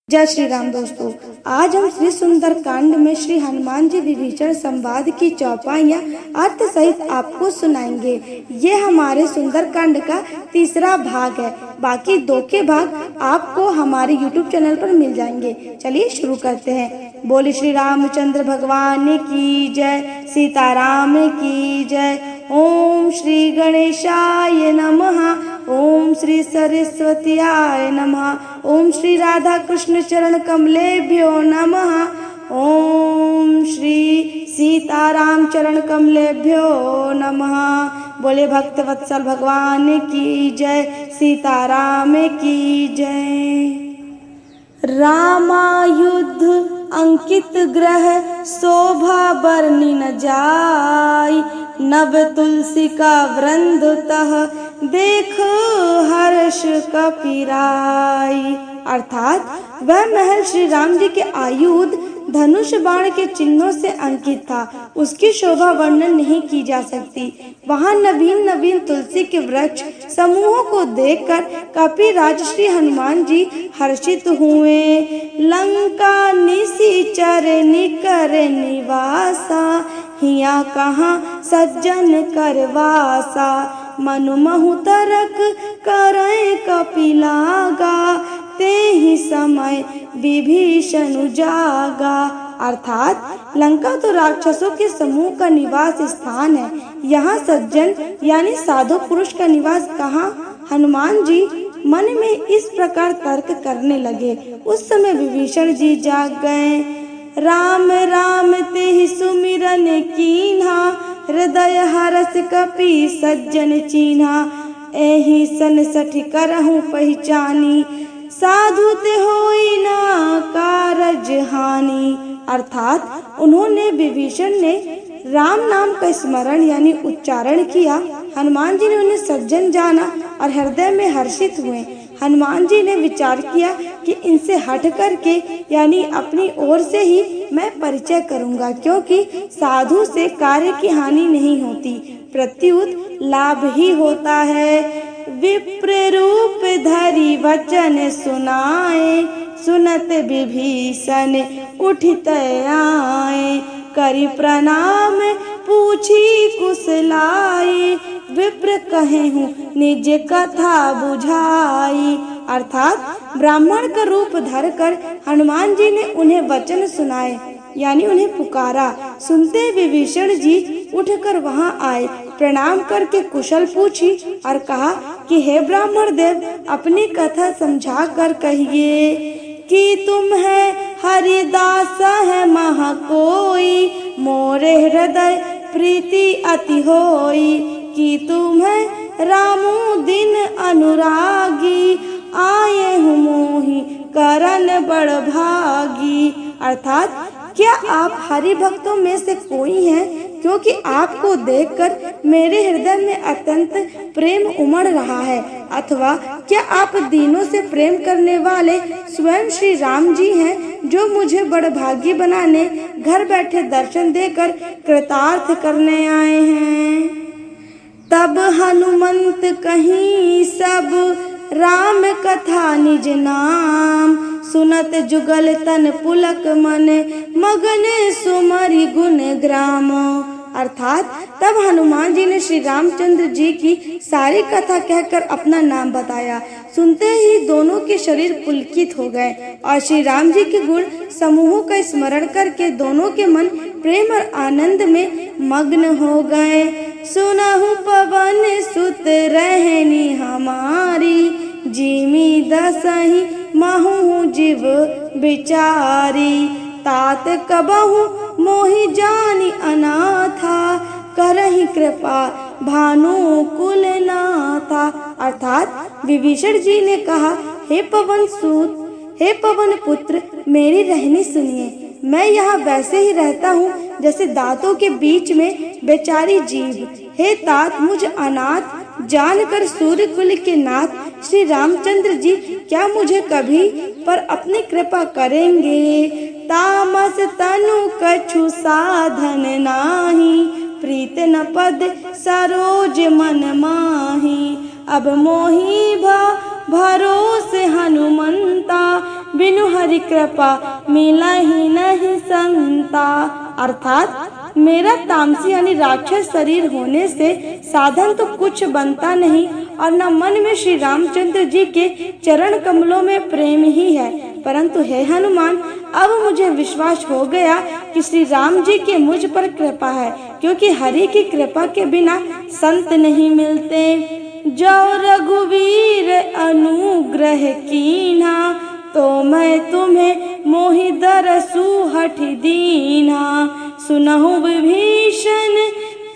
जय श्री राम दोस्तों, आज हम श्री सुंदर कांड में श्री हनुमान जी विभीषण संवाद की चौपाइयाँ अर्थ सहित आपको सुनाएंगे। ये हमारे सुंदर कांड का तीसरा भाग है। बाकी दो के भाग आपको हमारे YouTube चैनल पर मिल जाएंगे। चलिए शुरू करते हैं। बोले श्री रामचंद्र भगवान की जय, सीताराम की जय। ओम श्री गणेशाय नमः, ओम श्री सरस्वत्याय नमः, ओम श्री राधा कृष्ण चरण कमलेभ्यो नमः, ओम श्री सीताराम चरण कमलेभ्यो नमः। बोले भक्त वत्सल भगवान की जय, सीताराम की जय। रामायुध अंकित ग्रह शोभा बरनी न जाय, नव तुलसी का वृंद तह देख हर्ष कपिराई। अर्थात वह महल श्री राम जी के आयुध धनुष बाण के चिन्हों से अंकित था। उसकी शोभा वर्णन नहीं की जा सकती। वहाँ नवीन नवीन तुलसी के वृक्ष समूहों को देखकर कपिराज श्री हनुमान जी हर्षित हुए। लंका निशिचर निकर निवासा, हिया कहाँ सज्जन करवासा, मनु महु तरक करे कपिलागा, ते ही समय विभीषण जागा। अर्थात लंका तो राक्षसों के समूह का निवास स्थान है। यहाँ सज्जन यानी साधु पुरुष का निवास कहाँ? हनुमान जी मन में इस प्रकार तर्क करने लगे। उस समय विभीषण जी जाग गए। राम राम ते ही सुमिरन कीन्हा, हृदय हरस कपि सज्जन चीन्हा, एहि सन सठ करहूँ पहचानी, साधु ते होई ना कारज हानि। अर्थात उन्होंने विभीषण ने राम नाम का स्मरण यानी उच्चारण किया। हनुमान जी ने उन्हें सज्जन जाना और हृदय में हर्षित हुए। हनुमान जी ने विचार किया कि इनसे हट करके यानी अपनी ओर से ही मैं परिचय करूंगा, क्योंकि साधु से कार्य की हानि नहीं होती, प्रत्युत लाभ ही होता है। विप्र रूप धरि वचन सुनाए, सुनत विभीषण उठित आए, करि प्रणाम पूछी कुशलाई, विप्र कहे हूँ निज कथा बुझाई। अर्थात ब्राह्मण का रूप धरकर हनुमान जी ने उन्हें वचन सुनाए यानी उन्हें पुकारा। सुनते विभीषण जी उठकर वहां आए, प्रणाम करके कुशल पूछी और कहा कि हे ब्राह्मण देव, अपनी कथा समझा कर कहिए कि तुम है हरिदास है महा कोई, मोरे हृदय प्रीति अति होई, कि तुम है रामू दिन अनुरागी, आए हूँ मोहि करन बड़ भागी। अर्थात क्या आप हरि भक्तों में से कोई हैं? क्योंकि आपको देखकर मेरे हृदय में अत्यंत प्रेम उमड़ रहा है। अथवा क्या आप दीनों से प्रेम करने वाले स्वयं श्री राम जी हैं, जो मुझे बड़भागी बनाने घर बैठे दर्शन देकर कृतार्थ करने आए हैं। तब हनुमंत कहीं सब राम कथा निज नाम, सुनत जुगल तन पुलक मन, मगन सुमरि गुण ग्राम। अर्थात तब हनुमान जी ने श्री रामचंद्र जी की सारी कथा कहकर अपना नाम बताया। सुनते ही दोनों के शरीर पुलकित हो गए और श्री राम जी के गुण समूहों का स्मरण करके दोनों के मन प्रेम और आनंद में मग्न हो गए। सुनहु पवन सुत रहनी हमारी, जिमी दसहि महु जीव बिचारी, तात कबहु मोहि जानी अनाथा, करहि कृपा भानु कुल नाथा। अर्थात विभीषण जी ने कहा, हे पवन सूत, हे पवन पुत्र, मेरी रहनी सुनिए। मैं यहाँ वैसे ही रहता हूँ जैसे दांतों के बीच में बेचारी जीव। हे तात, मुझ अनाथ जानकर सूर्य कुल के नाथ श्री रामचंद्र जी क्या मुझे कभी पर अपनी कृपा करेंगे। तामस तनु कछु साधन नाही, प्रीत न पद सरोज मन माही, अब मोहि भरोसे हनुमंता, बिनु हरि कृपा मिला ही नहीं संता। अर्थात मेरा तामसी यानी राक्षस शरीर होने से साधन तो कुछ बनता नहीं और न मन में श्री रामचंद्र जी के चरण कमलों में प्रेम ही है। परंतु हे हनुमान, अब मुझे विश्वास हो गया कि श्री राम जी की मुझ पर कृपा है, क्योंकि हरि की कृपा के बिना संत नहीं मिलते। जो रघुवीर अनुग्रह कीन्हा, तो मैं तुम्हें मोहि दरसु हठ दीन्हा। सुनहु विभीषण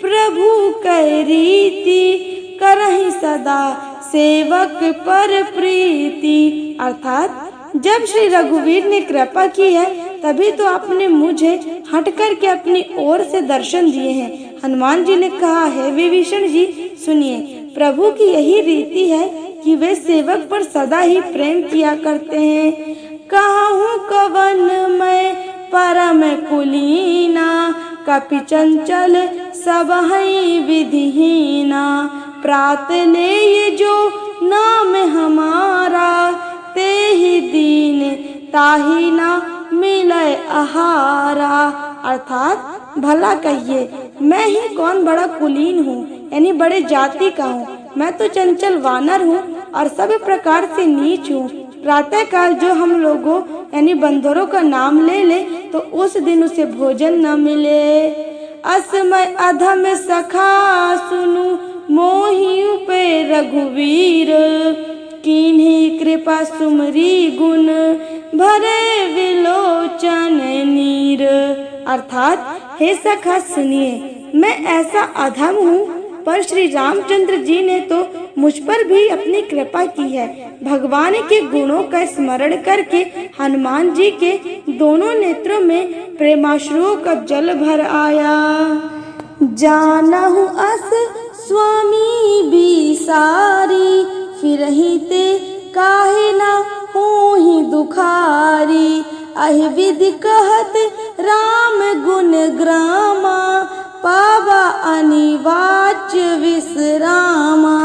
प्रभु कै रीति, करहि सदा सेवक पर प्रीति। अर्थात जब श्री रघुवीर ने कृपा की है तभी तो आपने मुझे हट करके अपनी ओर से दर्शन दिए हैं। हनुमान जी ने कहा, है विभीषण जी सुनिए, प्रभु की यही रीति है कि वे सेवक पर सदा ही प्रेम किया करते हैं। कहूँ कवन मैं परम कुलीना, कपि चंचल सबहि विधिहीना। प्रात ले ये जो नाम हमारा, ते ही दीन ताही ना मिले आहारा। अर्थात भला कहिए, मैं ही कौन बड़ा कुलीन हूँ, यानी बड़े जाति का हूँ। मैं तो चंचल वानर हूँ और सब प्रकार से नीच हूँ। प्रातः काल जो हम लोगों यानी बंदरों का नाम ले ले तो उस दिन उसे भोजन न मिले। असमय अधम सखा सुनु, मोहि पे रघुवीर। कीन्ही कृपा सुमरी गुण, भरे विलोचन नीर। अर्थात हे सखा सुनिए, मैं ऐसा अधम हूँ पर श्री रामचंद्र जी ने तो मुझ पर भी अपनी कृपा की है। भगवान के गुणों का स्मरण करके हनुमान जी के दोनों नेत्रों में प्रेमाश्रुओं का जल भर आया। जानहु अस स्वामी बिसारी, फिरहि ते काहे ना होहि दुखारी। अहि विधि कहत राम गुण ग्रामा, पावा अनिवाच्य विश्रामा।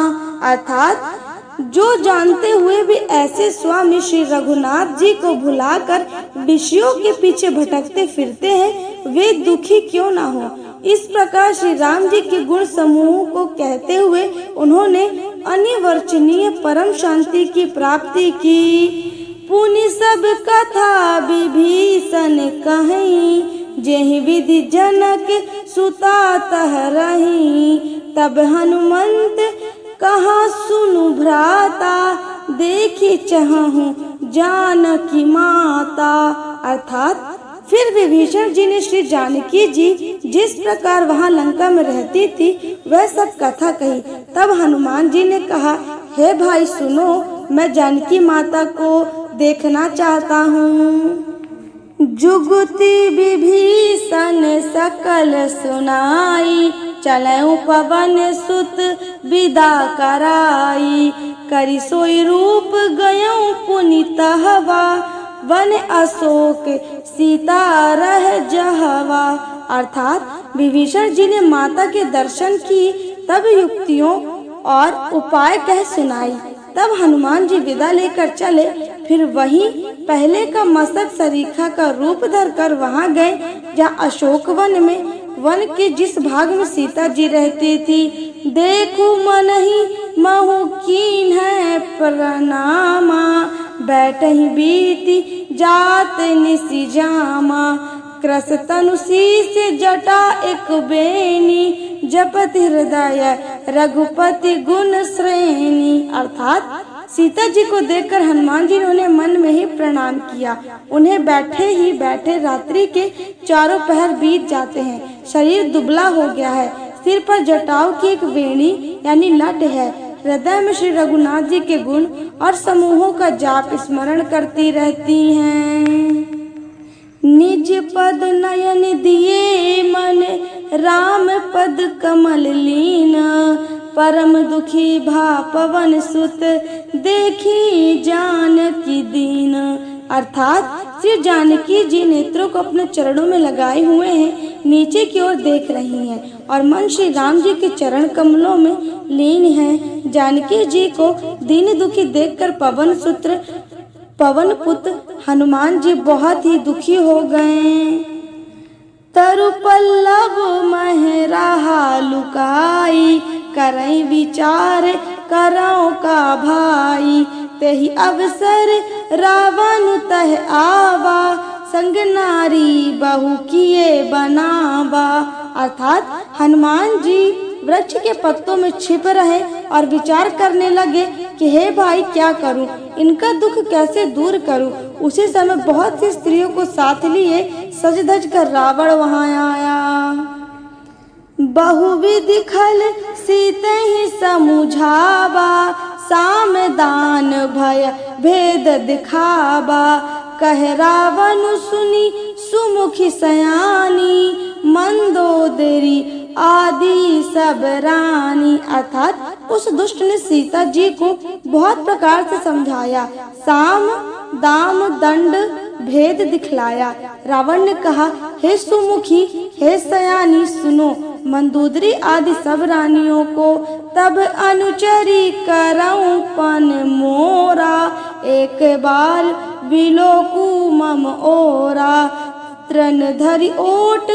अर्थात जो जानते हुए भी ऐसे स्वामी श्री रघुनाथ जी को भुलाकर विषयों के पीछे भटकते फिरते हैं, वे दुखी क्यों ना हो। इस प्रकार श्री राम जी के गुण समूह को कहते हुए उन्होंने अनिवर्चनीय परम शांति की प्राप्ति की। पुनि सब कथा विभीषण कहीं, जेहि विधि जनक सुता तह रही। तब हनुमंत कहा सुनु भ्राता, देखी चाहूं जानकी माता। अर्थात फिर विभीषण जी ने श्री जानकी जी जिस प्रकार वहां लंका में रहती थी वह सब कथा कही। तब हनुमान जी ने कहा, हे भाई सुनो, मैं जानकी माता को देखना चाहता हूँ। जुगति विभीषण सकल सुनाई, चलऊं पवन सुत विदा कराई। करि सोई रूप गयऊं पुनितहवा, वन अशोक सीता रह जहवा। अर्थात विभीषण जी ने माता के दर्शन की, तब युक्तियों और उपाय कह सुनाई। तब हनुमान जी विदा लेकर चले। फिर वहीं पहले का मस्तक सरीखा का रूप धरकर वहां गए जहाँ अशोक वन में, वन के जिस भाग में सीता जी रहती थी। देखू मन ही महु कीन है प्रणामा, बैठहि बीती जात निसी जामा। कृस तनु शीस जटा एक बेनी, जपति हृदय रघुपति गुण श्रेणी। अर्थात सीता जी को देखकर हनुमान जी ने उन्हें मन में ही प्रणाम किया। उन्हें बैठे ही बैठे रात्रि के चारों पहर बीत जाते हैं। शरीर दुबला हो गया है, सिर पर जटाओं की एक वेणी यानी लट है। हृदय में श्री रघुनाथ जी के गुण और समूहों का जाप स्मरण करती रहती हैं। निज पद नयन दिए मन, राम पद कमल लीन। परम दुखी भा पवन सुत, देखी जानकी दीन। अर्थात श्री जानकी जी नेत्रों को अपने चरणों में लगाए हुए हैं, नीचे की ओर देख रही हैं और मन श्री राम जी के चरण कमलों में लीन है। जानकी जी को दीन दुखी देखकर पवन पुत्र हनुमान जी बहुत ही दुखी हो गए। तरु पल्लव मह रहा लुकाई, करई विचार करौ का भाई। तेहि अवसर रावण तह आवा, संग नारी बहु किए बनावा। अर्थात हनुमान जी वृक्ष के पत्तों में छिप रहे और विचार करने लगे कि हे भाई क्या करूं, इनका दुख कैसे दूर करूं। उसी समय बहुत सी स्त्रियों को साथ लिए सज धज कर रावण वहां आया। बहुविध खल सीतहि समुझावा, साम दान भय भेद दिखावा। कह रावण सुनी सुमुखी सयानी, मंदोदरी आदि सब रानी। अर्थात उस दुष्ट ने सीता जी को बहुत प्रकार से समझाया, साम दाम दंड भेद दिखलाया। रावण ने कहा, हे सुमुखी, हे सयानी, सुनो मंदोदरी आदि सब रानियों को। तब अनुचरी करऊं पन मोरा, एक बार बिलोकु मम ओरा। तृण धरि ओट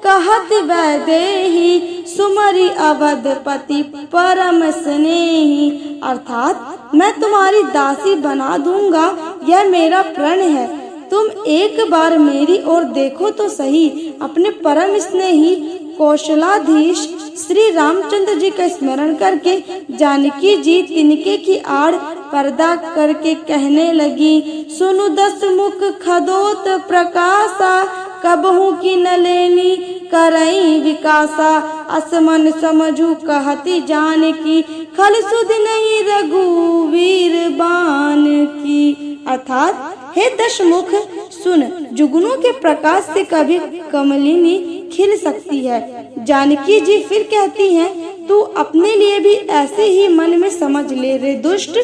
कहत वैदेही, सुमरि अवधपति परम स्नेही। अर्थात मैं तुम्हारी दासी बना दूंगा, यह मेरा प्रण है। तुम एक बार मेरी ओर देखो तो सही। अपने परम स्नेही कौशलाधीश श्री रामचंद्र जी का स्मरण करके जानकी जी तिनके की आड़ पर्दा करके कहने लगी, सुनु दस मुख खदोत प्रकाशा, कबहू की न लेनी करई विकासा। असमन समझू कहती जानकी, खल सुध नहीं रघुवीर बान की। अर्थात हे दशमुख सुन, जुगनू के प्रकाश से कभी कमलिनी खिल सकती है। जानकी जी फिर कहती हैं, तू अपने लिए भी ऐसे ही मन में समझ ले रे दुष्ट,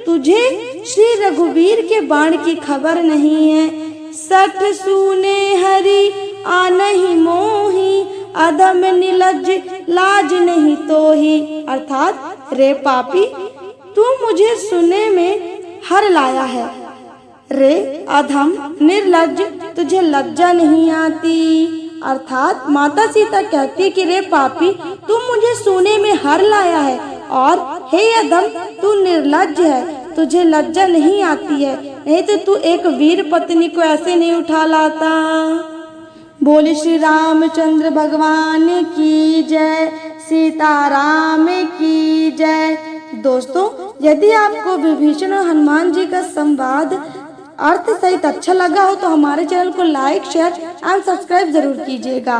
तुझे श्री रघुवीर के बाण की खबर नहीं है। सठ सूने हरि आनहि मोही, अधम निलज्ज लाज नहीं तोही। अर्थात रे पापी, तू मुझे सुने में हर लाया है। रे अधम निर्लज्ज, तुझे लज्जा नहीं आती। अर्थात माता सीता कहती कि रे पापी, तू मुझे सोने में हर लाया है, और हे अधम, तू निर्लज्ज है, तुझे लज्जा नहीं आती है। नहीं तो तू एक वीर पत्नी को ऐसे नहीं उठा लाता। बोले श्री रामचंद्र भगवान की जय, सीताराम की जय। दोस्तों, यदि आपको विभीषण और हनुमान जी का संवाद अर्थ सहित अच्छा लगा हो तो हमारे चैनल को लाइक, शेयर एंड सब्सक्राइब जरूर कीजिएगा।